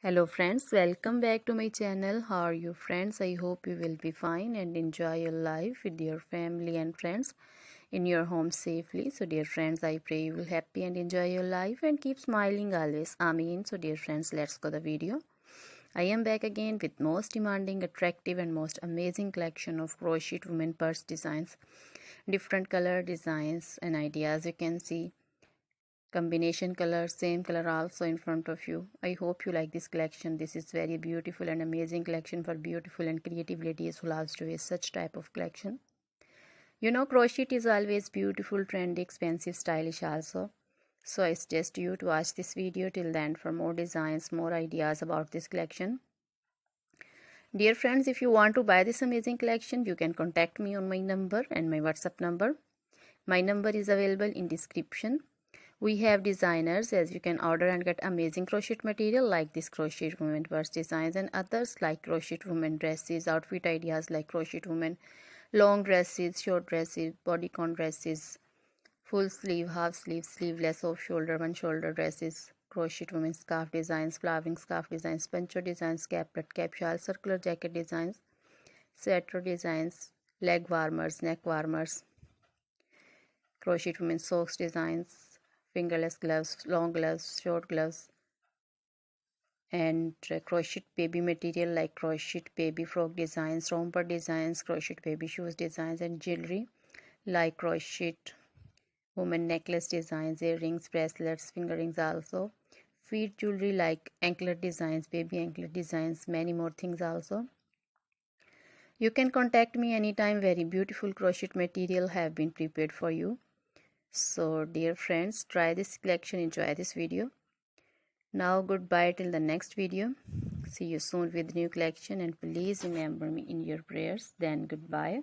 Hello friends, welcome back to my channel. How are you friends? I hope you will be fine and enjoy your life with your family and friends in your home safely. So dear friends, I pray you will happy and enjoy your life and keep smiling always. Amen. So dear friends, let's go the video. I am back again with most demanding, attractive and most amazing collection of crochet women purse designs. Different color designs and ideas you can see. Combination color, same color also in front of you. I hope you like this collection. This is very beautiful and amazing collection for beautiful and creative ladies who loves to wear such type of collection. You know, crochet is always beautiful, trendy, expensive, stylish also. So I suggest you to watch this video till the end for more designs, more ideas about this collection. Dear friends, if you want to buy this amazing collection, you can contact me on my number and my WhatsApp number. My number is available in description. We have designers as you can order and get amazing crochet material like this crochet women purse designs and others like crochet women dresses, outfit ideas like crochet women long dresses, short dresses, bodycon dresses, full sleeve, half sleeve, sleeveless, off shoulder, one shoulder dresses, crochet women scarf designs, flowering scarf designs, poncho designs, caplet, cap shawl, circular jacket designs, sweater designs, leg warmers, neck warmers, crochet women socks designs, fingerless gloves, long gloves, short gloves, and crochet baby material like crochet baby frock designs, romper designs, crochet baby shoes designs, and jewelry like crochet woman necklace designs, earrings, bracelets, finger rings also, feet jewelry like anklet designs, baby anklet designs, many more things also. You can contact me anytime. Very beautiful crochet material have been prepared for you. So dear friends, try this collection, enjoy this video. Now goodbye till the next video. See you soon with new collection and please remember me in your prayers. Then goodbye.